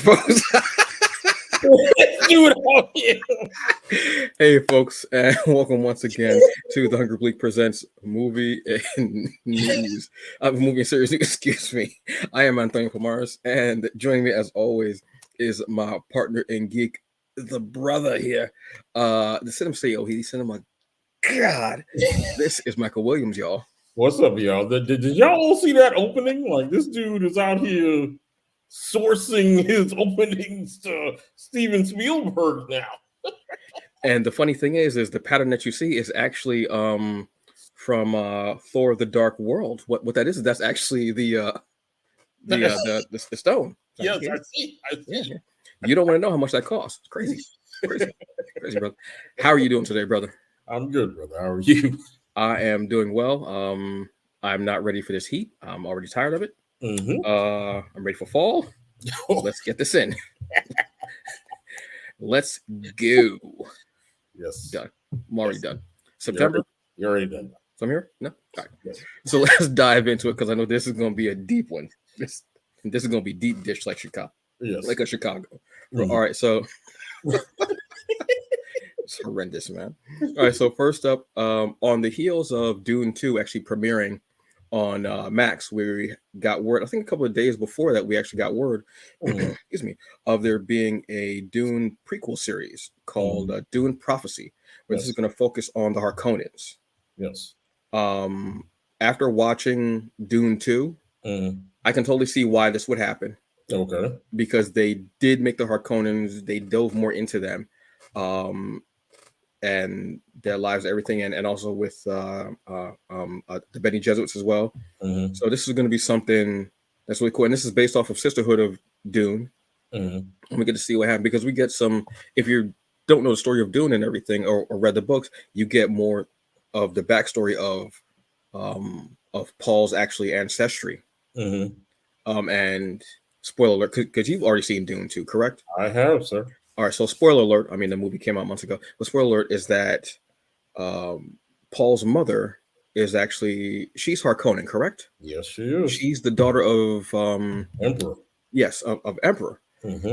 folks. Hey, folks, and welcome once again to the Hunger Bleak Presents movie and news. Movie and series. Excuse me. I am Antonio Pomares, and joining me as always is my partner in geek, the brother here. The cinema CEO. He cinema. God, this is Michael Williams, y'all. What's up, y'all? Did y'all all see that opening? Like, this dude is out here sourcing his openings to Steven Spielberg now. And the funny thing is the pattern that you see is actually from Thor: The Dark World. What that is that's actually the stone. Yes, I see. Yeah. You don't want to know how much that costs. It's crazy. Crazy, brother. How are you doing today, brother? I'm good, brother. How are you? I am doing well. I'm not ready for this heat. I'm already tired of it. Mm-hmm. I'm ready for fall. Let's get this in. Let's go. Yes. Done. I'm already done. September? You're already done. So I'm here? No? All right. Yes. So let's dive into it because I know this is going to be a deep one. This is going to be deep dish like Chicago. Yes. Like a Chicago. Mm-hmm. All right. So it's horrendous, man. All right. So first up, on the heels of Dune 2 actually premiering on Max, we got word, I think a couple of days before that, we actually got word, excuse me, of there being a Dune prequel series called Dune Prophecy, where this is going to focus on the Harkonnens. Yes. After watching Dune 2, I can totally see why this would happen. Okay. Because they did make the Harkonnens, they dove more into them. And their lives, everything, and also with the Bene Gesserits as well. Mm-hmm. So this is going to be something that's really cool, and this is based off of Sisterhood of Dune. And we get to see what happened because we get some. If you don't know the story of Dune and everything, or read the books, you get more of the backstory of Paul's actually ancestry. And spoiler alert, because you've already seen Dune 2, correct? I have, sir. All right, so spoiler alert. I mean, the movie came out months ago. But spoiler alert is that Paul's mother is actually, she's Harkonnen, correct? Yes, she is. She's the daughter of Emperor. Yes, of Emperor.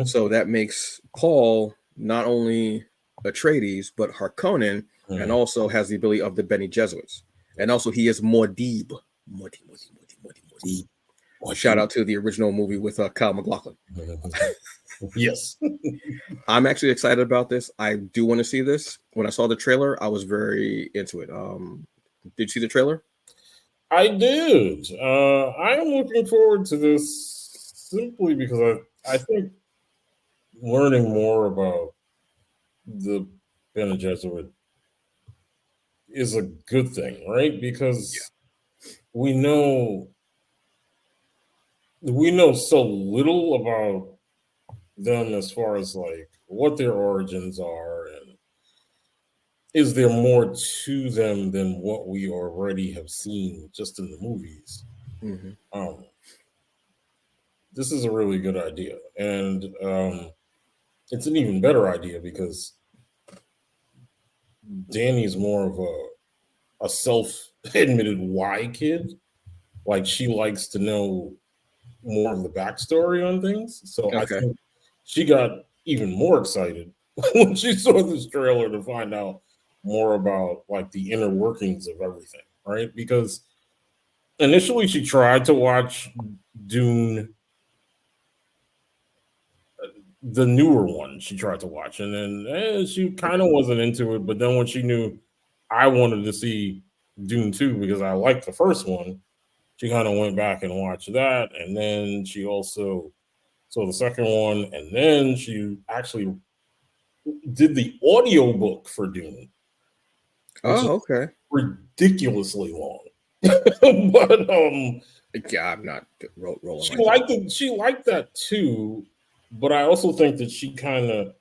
So that makes Paul not only Atreides but Harkonnen, and also has the ability of the Bene Gesserits, and also he is Muad'Dib. Shout out to the original movie with Kyle MacLachlan. Yes. I'm actually excited about this. I do want to see this. When I saw the trailer, I was very into it. Did you see the trailer? I did. I am looking forward to this simply because I think learning more about the Bene Gesserit is a good thing, right? Because we know so little about them as far as like what their origins are, and is there more to them than what we already have seen just in the movies. This is a really good idea, and it's an even better idea because Danny's more of a self-admitted why kid. Like, she likes to know more of the backstory on things, so I think she got even more excited when she saw this trailer to find out more about like the inner workings of everything, right? Because initially she tried to watch Dune, the newer one she tried to watch, and then she kind of wasn't into it. But then when she knew I wanted to see Dune 2 because I liked the first one, she kind of went back and watched that, and then she also saw the second one, and then she actually did the audiobook for Dune. Oh, okay. Ridiculously long. But yeah, I'm not rolling. She liked that too, but I also think that she kind of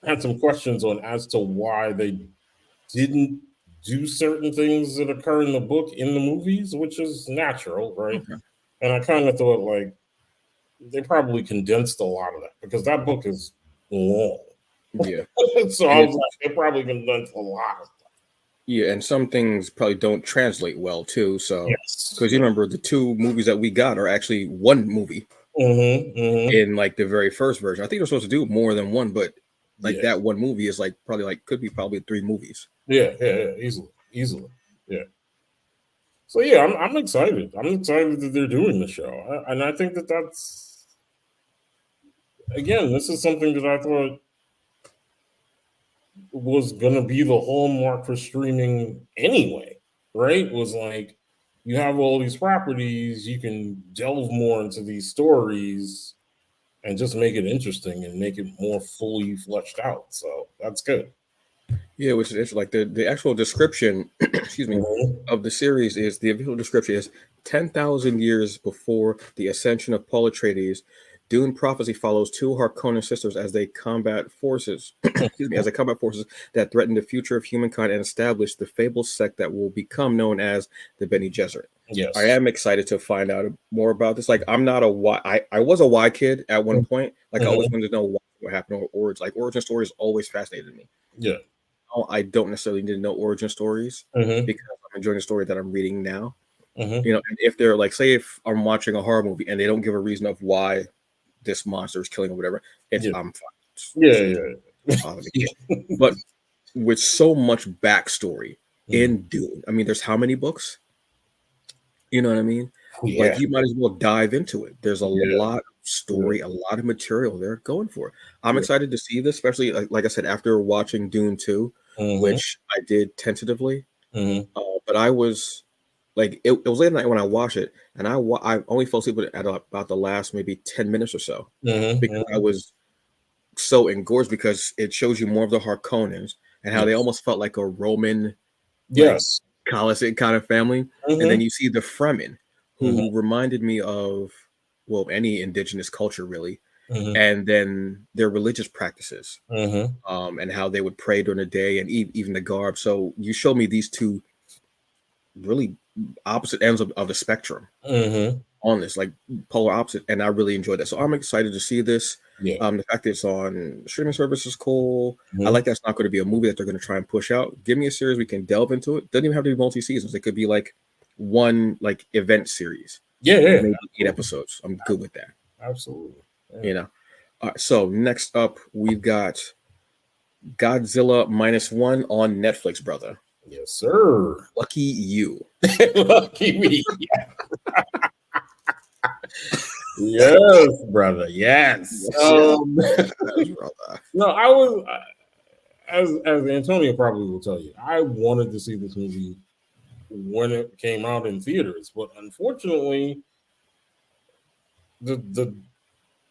had some questions on as to why they didn't do certain things that occur in the book in the movies, which is natural, right? And I kind of thought like they probably condensed a lot of that because that book is long. Yeah. So I was like, they probably condensed a lot of stuff. Yeah, and some things probably don't translate well too. So, because you remember the two movies that we got are actually one movie. in like the very first version. I think they're supposed to do more than one, but like that one movie is like could be 3 movies. Yeah, easily. Yeah. So yeah, I'm excited. I'm excited that they're doing the show, and I think that's again, this is something that I thought was going to be the hallmark for streaming anyway, right? Was like you have all these properties, you can delve more into these stories and just make it interesting and make it more fully fleshed out. So that's good. Yeah, which is like the actual description, excuse me, of the series is the official description is 10,000 years before the ascension of Paul Atreides. Dune prophecy follows 2 Harkonnen sisters as they combat forces, excuse me, as they combat forces that threaten the future of humankind and establish the fabled sect that will become known as the Bene Gesserit. Yes, I am excited to find out more about this. Like, I'm not a Y. I was a Y kid at one point. Like, I always wanted to know what happened or origin stories always fascinated me. Yeah. I don't necessarily need to know origin stories because I'm enjoying the story that I'm reading now. You know, and if they're like, say, if I'm watching a horror movie and they don't give a reason of why this monster is killing or whatever, I'm fine. But with so much backstory in Dune, I mean, there's how many books? You know what I mean? Like, you might as well dive into it. There's a lot of story, a lot of material they're going for. I'm excited to see this, especially like I said, after watching Dune 2, which I did tentatively. But I was like, it was late at night when I watched it, and I only fell asleep at about the last maybe 10 minutes or so because I was so engorged because it shows you more of the Harkonnens and how they almost felt like a Roman, Colosseum kind of family. And then you see the Fremen, who reminded me of, well, any indigenous culture really, and then their religious practices, and how they would pray during the day and even the garb. So you showed me these 2 really opposite ends of the spectrum on this, like polar opposite, and I really enjoyed that. So I'm excited to see this. The fact that it's on streaming service is cool. I like that it's not going to be a movie that they're going to try and push out. Give me a series we can delve into it. Doesn't even have to be multi-seasons. It could be like one like event series. Maybe 8 episodes. I'm good with that. Absolutely. You know. All right, so next up we've got Godzilla -1 on Netflix, brother. Yes, sir. Lucky you. Lucky me. Yes, brother. Yes. Brother. No, I was as Antonio probably will tell you, I wanted to see this movie when it came out in theaters, but unfortunately, the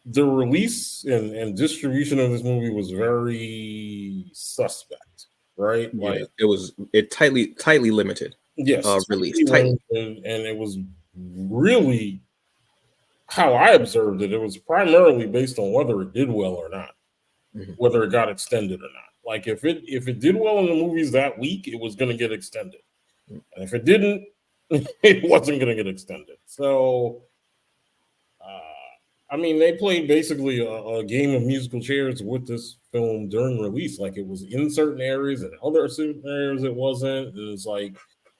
release and distribution of this movie was very suspect, right? Yeah, like it was tightly limited. Yes, release tightly, and it was really how I observed it. It was primarily based on whether it did well or not, whether it got extended or not. Like if it did well in the movies that week, it was going to get extended, and if it didn't, it wasn't going to get extended. So, I mean, they played basically a game of musical chairs with this film during release. Like it was in certain areas, and other certain areas it wasn't. And it's like,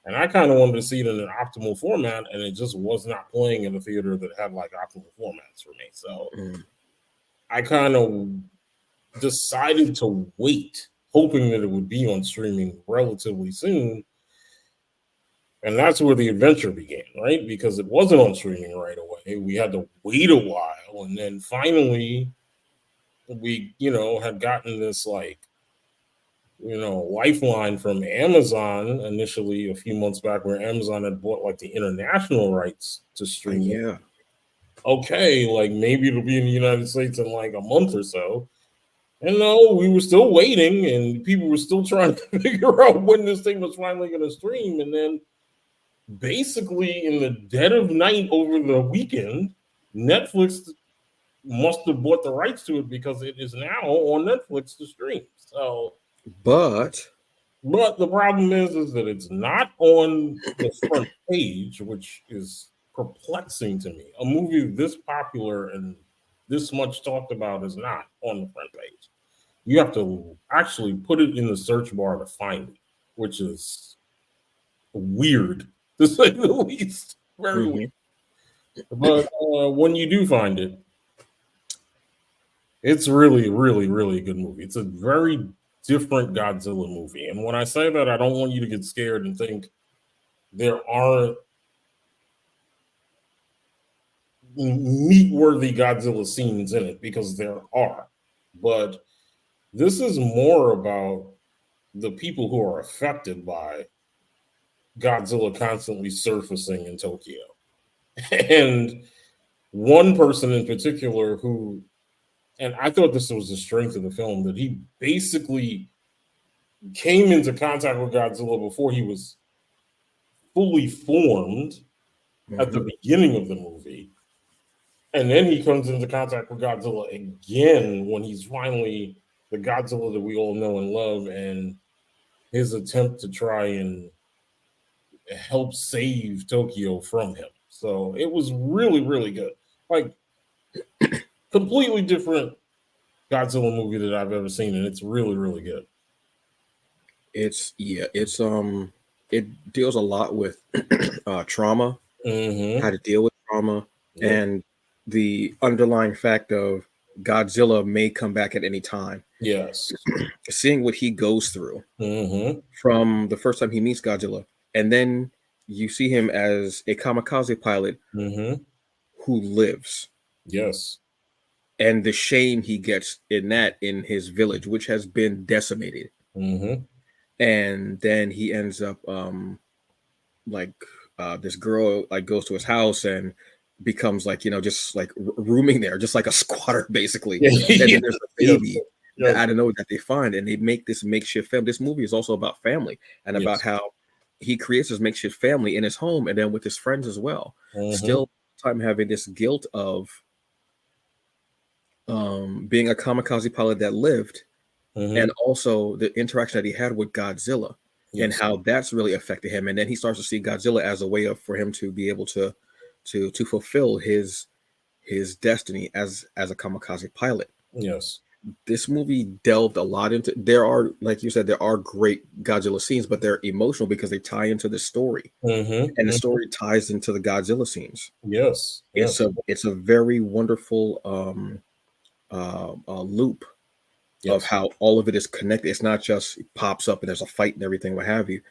and I kind of wanted to see it in an optimal format, and it just was not playing in a theater that had like optimal formats for me. So I kind of decided to wait, hoping that it would be on streaming relatively soon. And that's where the adventure began, right? Because it wasn't on streaming right away. We had to wait a while. And then finally, we, had gotten this lifeline from Amazon initially a few months back, where Amazon had bought like the international rights to stream. Yeah. Okay, like maybe it'll be in the United States in like a month or so. And no, we were still waiting, and people were still trying to figure out when this thing was finally going to stream. And then basically in the dead of night over the weekend, Netflix must have bought the rights to it because it is now on Netflix to stream. So, but the problem is that it's not on the front page, which is perplexing to me. A movie this popular and this much talked about is not on the front page. You have to actually put it in the search bar to find it, which is weird, to say the least. Very weird. But when you do find it, it's really, really, really a good movie. It's a very different Godzilla movie. And when I say that, I don't want you to get scared and think there aren't meat-worthy Godzilla scenes in it, because there are. But this is more about the people who are affected by Godzilla constantly surfacing in Tokyo. And one person in particular who, and I thought this was the strength of the film, that he basically came into contact with Godzilla before he was fully formed at the beginning of the movie. And then he comes into contact with Godzilla again when he's finally the Godzilla that we all know and love, and his attempt to try and help save Tokyo from him. So it was really, really good. Like, completely different Godzilla movie that I've ever seen, and it's really, really good. It deals a lot with trauma, how to deal with trauma, and the underlying fact of Godzilla may come back at any time. Yes. Seeing what he goes through from the first time he meets Godzilla, and then you see him as a kamikaze pilot who lives. Yes. And the shame he gets in his village, which has been decimated. And then he ends up this girl like goes to his house and becomes like, just like rooming there, just like a squatter basically. And then there's a baby that I don't know that they find, and they make this makeshift family. This movie is also about family and about how he creates his makeshift family in his home and then with his friends as well. Still time having this guilt of being a kamikaze pilot that lived, and also the interaction that he had with Godzilla and how that's really affected him. And then he starts to see Godzilla as a way for him to be able to fulfill his destiny as a kamikaze pilot. Yes. This movie delved a lot into, there are, like you said, there are great Godzilla scenes, but they're emotional because they tie into the story. And the story ties into the Godzilla scenes. Yes. It's a very wonderful loop of how all of it is connected. It's not just it pops up and there's a fight and everything, what have you.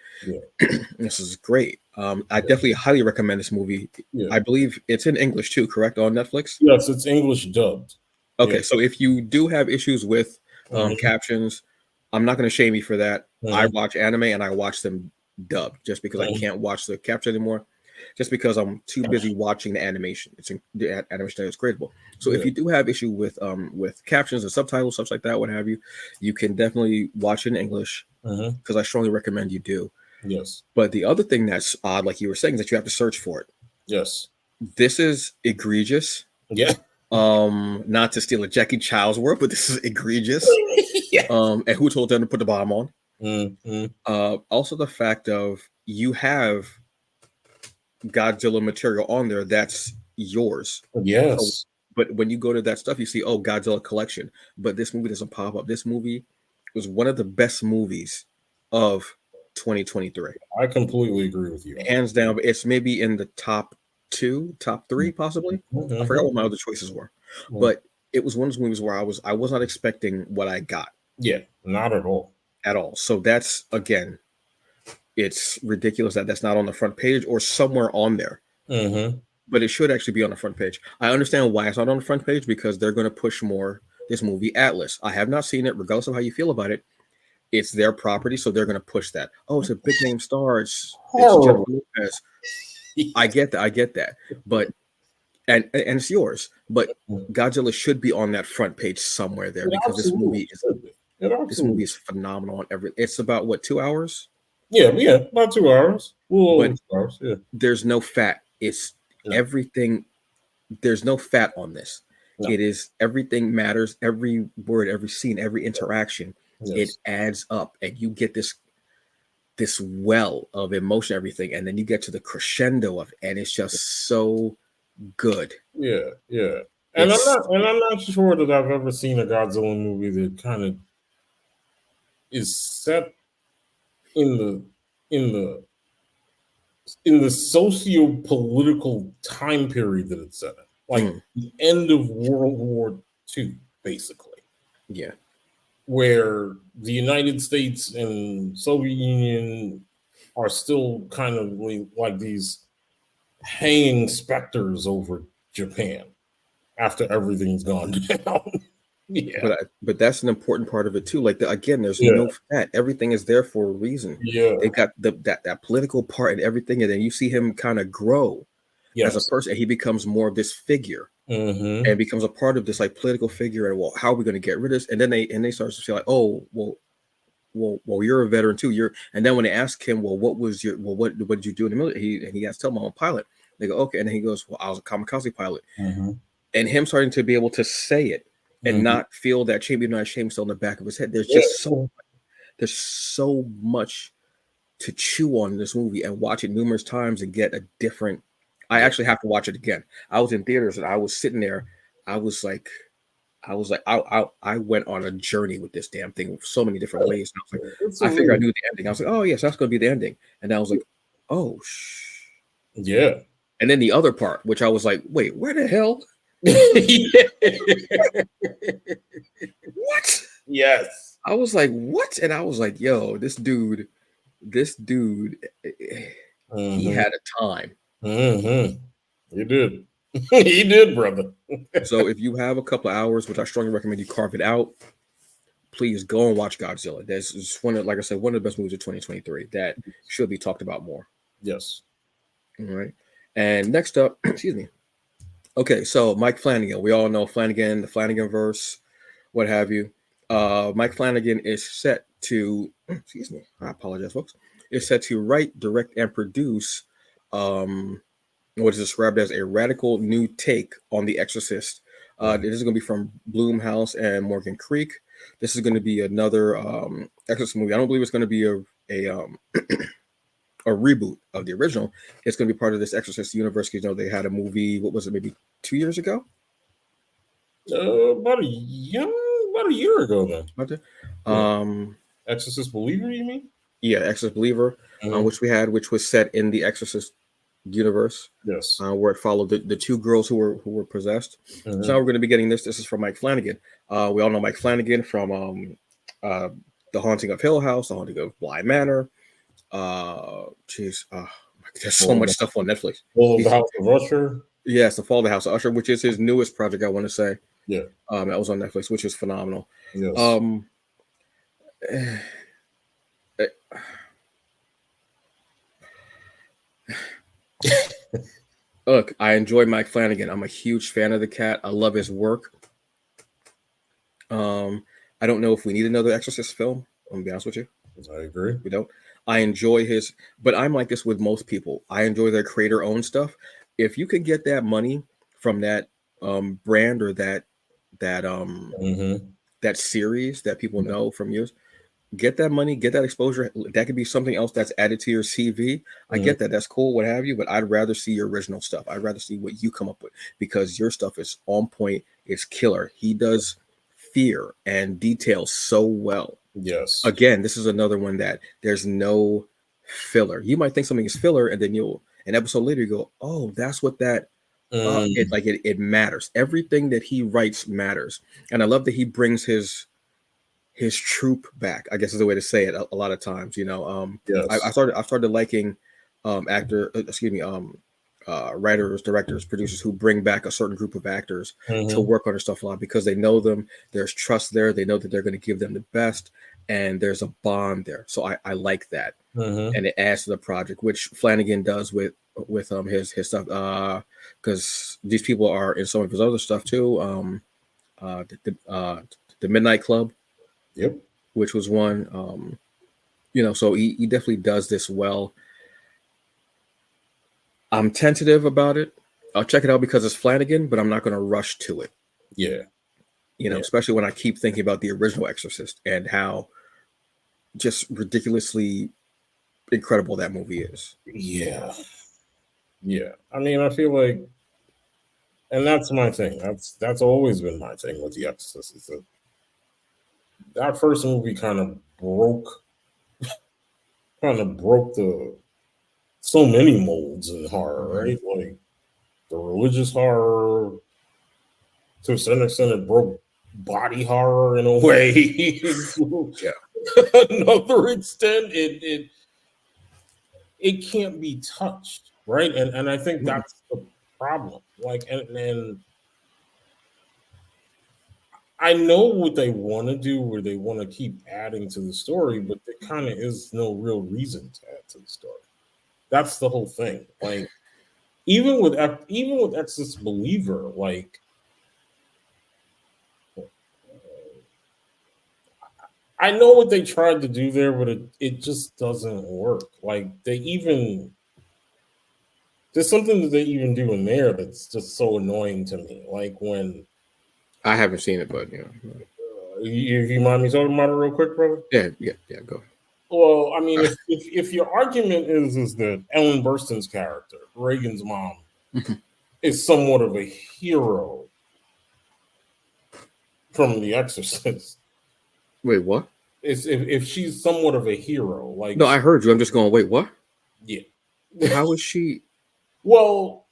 This is great. I definitely highly recommend this movie. I believe it's in English too, correct, on Netflix? Yes, it's English dubbed. Okay, so if you do have issues with captions, I'm not going to shame you for that. I watch anime and I watch them dubbed just because I can't watch the caption anymore, just because I'm too busy watching the animation. The animation is incredible. So if you do have issue with captions and subtitles, stuff like that, what have you, you can definitely watch it in English, because I strongly recommend you do. Yes. But the other thing that's odd, like you were saying, is that you have to search for it. Yes. This is egregious. Yeah. Not to steal a Jackie Child's word, but this is egregious. And who told them to put the bomb on? Also the fact of you have Godzilla material on there that's yours. Yes. So, but when you go to that stuff, you see, oh, Godzilla collection. But this movie doesn't pop up. This movie was one of the best movies of 2023. I completely agree with you. Hands down. It's maybe in the top 2, top 3, possibly. I forgot what my other choices were. But it was one of those movies where I was not expecting what I got. Yeah, not at all. At all. So that's, again, it's ridiculous that that's not on the front page or somewhere on there. But it should actually be on the front page. I understand why it's not on the front page, because they're going to push more this movie, Atlas. I have not seen it, regardless of how you feel about it. It's their property, so they're going to push that. Oh, it's a big name star. It's Jennifer Lopez. I get that. But and it's yours. But Godzilla should be on that front page somewhere there, because this movie is phenomenal on every. It's about what, 2 hours? Yeah, about 2 hours. But 2 hours, yeah. There's no fat. It's everything. There's no fat on this. No. It is, everything matters. Every word, every scene, every interaction, it adds up, and you get this well of emotion, everything, and then you get to the crescendo of, and it's just so good. Yeah. And I'm not sure that I've ever seen a Godzilla movie that kind of is set in the in the socio-political time period that it's set in, like the end of World War II, basically. Yeah. Where the United States and Soviet Union are still kind of like these hanging specters over Japan after everything's gone down. Yeah. But that's an important part of it too. Like again, there's no fat. Everything is there for a reason. Yeah. They got that political part and everything, and then you see him kind of grow as a person. He becomes more of this figure and becomes a part of this like political figure. And well, how are we going to get rid of this? And then they start to feel like, oh, well, you're a veteran too. And then when they ask him, well, what did you do in the military? He has to tell them I'm a pilot. They go, okay, and then he goes, well, I was a kamikaze pilot. And him starting to be able to say it and not feel that shame, even though shame still in the back of his head. There's just so much to chew on in this movie and watch it numerous times and get a different. I actually have to watch it again. I was in theaters and I was sitting there. I went on a journey with this damn thing so many different ways. And I was like, I figured I knew the ending. I was like, oh yes, that's going to be the ending. And I was like, oh yeah. And then the other part, which I was like, wait, where the hell? What? Yes. I was like, what? And I was like, yo, this dude, he had a time. He did. He did, brother. So if you have a couple of hours, which I strongly recommend you carve it out, please go and watch Godzilla. That's one of, like I said, one of the best movies of 2023 that should be talked about more. Yes. All right. And next up, excuse me. Okay, so Mike Flanagan. We all know Flanagan, the Flanagan verse, what have you. Mike Flanagan is set to, excuse me, I apologize, folks. Is set to write, direct, and produce what is described as a radical new take on The Exorcist. This is going to be from Blumhouse and Morgan Creek. This is going to be another Exorcist movie. I don't believe it's going to be a reboot of the original. It's going to be part of this Exorcist universe. Because, you know, they had a movie, what was it, maybe 2 years ago? About a year ago, then. Exorcist Believer, you mean? Yeah, Exorcist Believer, which was set in the Exorcist universe. Yes. Where it followed the two girls who were possessed. So now we're going to be getting this. This is from Mike Flanagan. We all know Mike Flanagan from The Haunting of Hill House, The Haunting of Bly Manor. There's so much stuff on Netflix. The House of Usher. Yes, The Fall of the House of Usher, which is his newest project, I want to say. Yeah. That was on Netflix, which is phenomenal. Yes. Look, I enjoy Mike Flanagan. I'm a huge fan of the cat. I love his work. I don't know if we need another Exorcist film. I'm gonna be honest with you. I agree. We don't. I enjoy his, but I'm like this with most people. I enjoy their creator-owned stuff. If you can get that money from that brand or that series that people know from years, get that money, get that exposure. That could be something else that's added to your CV. I get that. That's cool, what have you, but I'd rather see your original stuff. I'd rather see what you come up with because your stuff is on point. It's killer. He does fear and detail so well. Yes. Again, this is another one that there's no filler. You might think something is filler, and then an episode later you go, "Oh, that's what that." It matters. Everything that he writes matters, and I love that he brings his troop back. I guess is the way to say it. A lot of times, you know. Yes. I started liking writers, directors, producers who bring back a certain group of actors to work on their stuff a lot because they know them. There's trust there. They know that they're going to give them the best, and there's a bond there. So I like that, and it adds to the project, which Flanagan does with his stuff. Because these people are in some of his other stuff too. The Midnight Club, yep, which was one. So he definitely does this well. I'm tentative about it. I'll check it out because it's Flanagan, but I'm not going to rush to it. Yeah. Especially when I keep thinking about the original Exorcist and how just ridiculously incredible that movie is. Yeah. Yeah. I mean, I feel like, and that's my thing. That's always been my thing with The Exorcist. Is that first movie kind of broke the so many molds in horror, right? Like the religious horror, to a certain extent, it broke body horror in a way. Another extent, it can't be touched, right? And I think that's the problem. Like, and I know what they want to do, where they want to keep adding to the story, but there kind of is no real reason to add to the story. That's the whole thing. Like, even with Exorcist Believer, like, I know what they tried to do there, but it just doesn't work. Like, there's something that they even do in there that's just so annoying to me. Like, when I haven't seen it, but you mind me talking about it real quick, brother? Yeah, go ahead. Well, I mean, if your argument is that Ellen Burstyn's character, Reagan's mom, is somewhat of a hero from The Exorcist. Wait, what? If she's somewhat of a hero, like, no, I heard you. I'm just going, wait, what? Yeah. How is she? Well,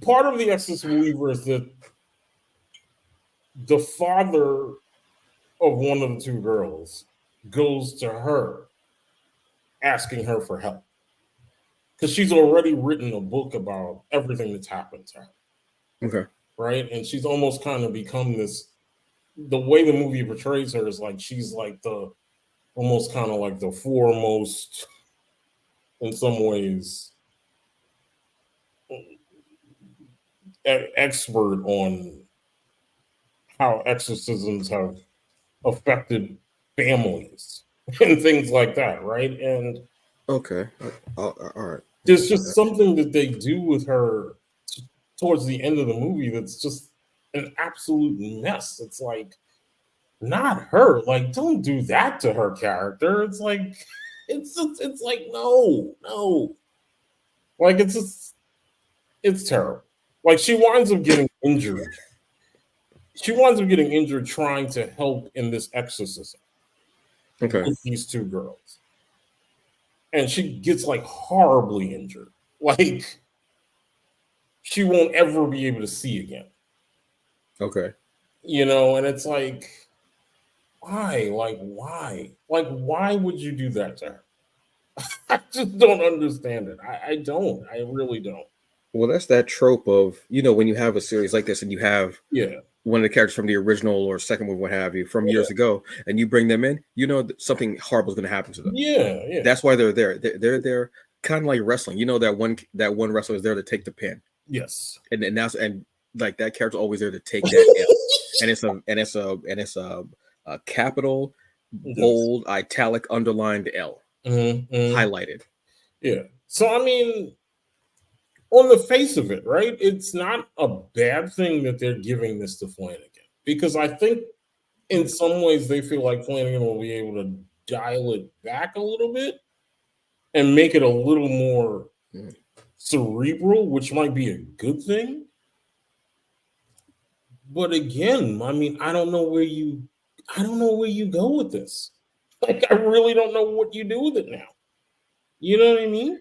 part of The Exorcist Believer is that the father of one of the two girls goes to her asking her for help, because she's already written a book about everything that's happened to her. Okay. Right? And she's almost kind of become this, the way the movie portrays her is like she's like almost kind of like the foremost, in some ways, expert on how exorcisms have affected families and things like that, right? And okay, all right. There's just something that they do with her towards the end of the movie that's just an absolute mess. It's like, not her. Like, don't do that to her character. It's like, it's like, no. Like, it's terrible. Like, she winds up getting injured. She winds up getting injured trying to help in this exorcism. Okay. With these two girls. And she gets like horribly injured. Like, she won't ever be able to see again. Okay. You know, and it's like, why? Like, why? Like, why would you do that to her? I just don't understand it. I don't. I really don't. Well, that's that trope of, when you have a series like this and you have one of the characters from the original or second one, what have you, from years ago, and you bring them in, something horrible is going to happen to them. Yeah. That's why they're there. They're there, kind of like wrestling. That one wrestler is there to take the pin. Yes. And like that character's always there to take that L. and it's a capital, bold, italic, underlined L, highlighted. Yeah. So I mean, on the face of it, right? It's not a bad thing that they're giving this to Flanagan, because I think in some ways they feel like Flanagan will be able to dial it back a little bit and make it a little more cerebral, which might be a good thing. But again, I mean, I don't know where you go with this. Like, I really don't know what you do with it now. You know what I mean?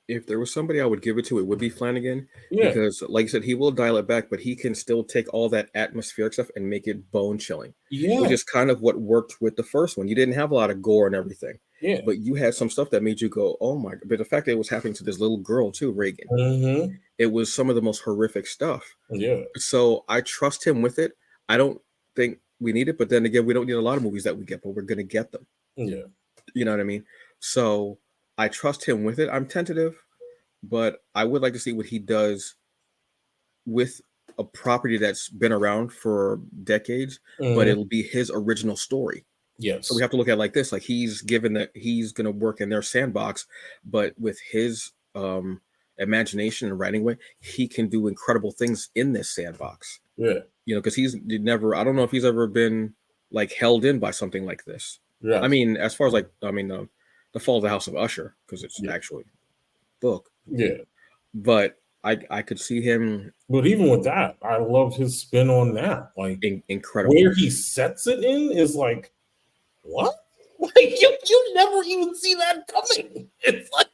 If there was somebody I would give it to, it would be Flanagan. Because, like I said, he will dial it back, but he can still take all that atmospheric stuff and make it bone chilling. Which is kind of what worked with the first one. You didn't have a lot of gore and everything. But you had some stuff that made you go, oh my God. But the fact that it was happening to this little girl too, Reagan, it was some of the most horrific stuff. So I trust him with it. I don't think we need it, but then again, we don't need a lot of movies that we get, but we're going to get them. You know what I mean? So I trust him with it. I'm tentative, but I would like to see what he does with a property that's been around for decades, but it'll be his original story. So we have to look at it like this: like, he's given that he's going to work in their sandbox, but with his imagination and writing way, he can do incredible things in this sandbox. Because he's never. I don't know if he's ever been like held in by something like this. I mean, as far as the Fall of the House of Usher, because it's actually book. But I could see him. But even with that, I loved his spin on that. Like, incredible. Where he sets it in is like, what? Like, you never even see that coming. It's like,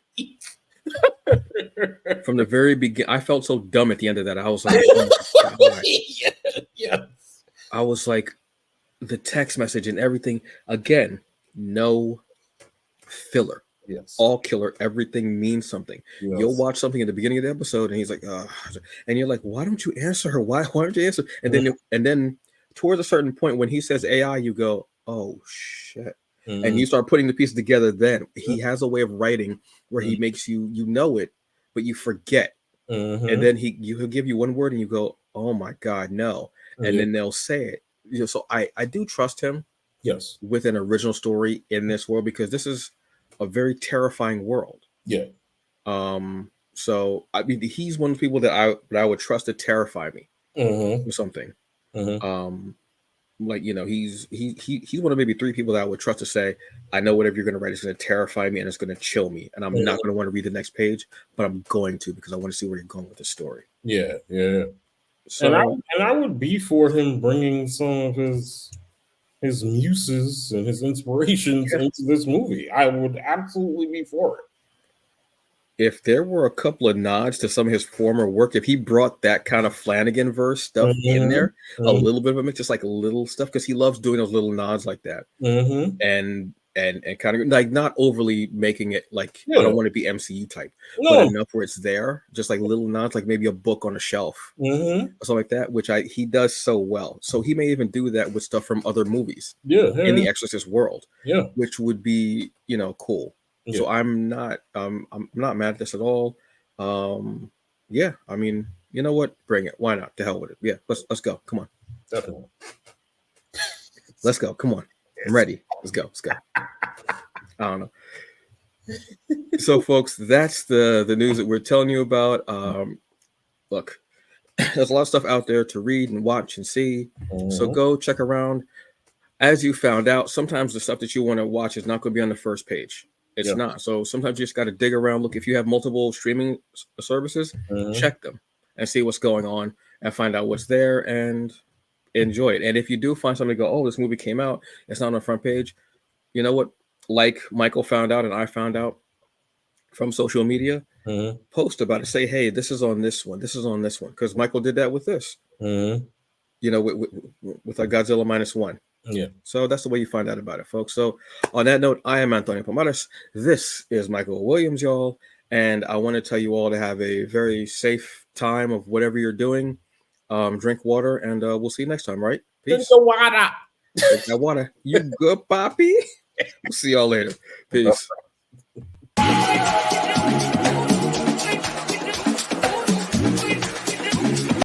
From the very beginning, I felt so dumb at the end of that. I was like, oh my God. Yes. I was like, the text message and everything. Again, no filler. Yes. All killer. Everything means something. Yes. You'll watch something at the beginning of the episode, and he's like, and you're like, why don't you answer her? Why don't you answer? And then towards a certain point, when he says AI, you go, oh shit. And you start putting the pieces together. Then he has a way of writing where he makes you know it, but you forget. And then he'll give you one word, and you go, oh my God, no. And then they'll say it. So I do trust him. Yes. With an original story in this world, because this is a very terrifying world. Yeah. So I mean, he's one of the people that I would trust to terrify me with something. Like, he's one of maybe 3 people that I would trust to say, I know whatever you're going to write is going to terrify me and it's going to chill me, and I'm not going to want to read the next page, but I'm going to, because I want to see where you're going with the story. Yeah. So and I would be for him bringing some of his muses and his inspirations into this movie. I would absolutely be for it. If there were a couple of nods to some of his former work, if he brought that kind of Flanagan verse stuff in there, a little bit of a mix, just like little stuff, because he loves doing those little nods like that, and kind of like not overly making it like, I don't want to be MCU type, but enough where it's there, just like little nods, like maybe a book on a shelf or something like that, which he does so well. So he may even do that with stuff from other movies, in the Exorcist world, which would be cool. So I'm not mad at this at all. Yeah, I mean, you know what? Bring it. Why not? To hell with it. Yeah, let's go. Come on. Definitely. Let's go. Come on. I'm ready. Let's go. I don't know. So, folks, that's the news that we're telling you about. Look, there's a lot of stuff out there to read and watch and see. So go check around. As you found out, sometimes the stuff that you want to watch is not going to be on the first page. It's not. So sometimes you just got to dig around. Look, if you have multiple streaming services, check them and see what's going on and find out what's there and enjoy it. And if you do find something to go, oh, this movie came out, it's not on the front page, you know what? Like Michael found out and I found out from social media, post about it. Say, hey, this is on this one. This is on this one. Because Michael did that with this. With our Godzilla -1. Yeah. So that's the way you find out about it, folks. So on that note, I am Antonio Pomares. This is Michael Williams, y'all. And I want to tell you all to have a very safe time of whatever you're doing. Drink water, and we'll see you next time, right? Peace. Drink the water. Drink that water. You good, Poppy? We'll see y'all later. Peace.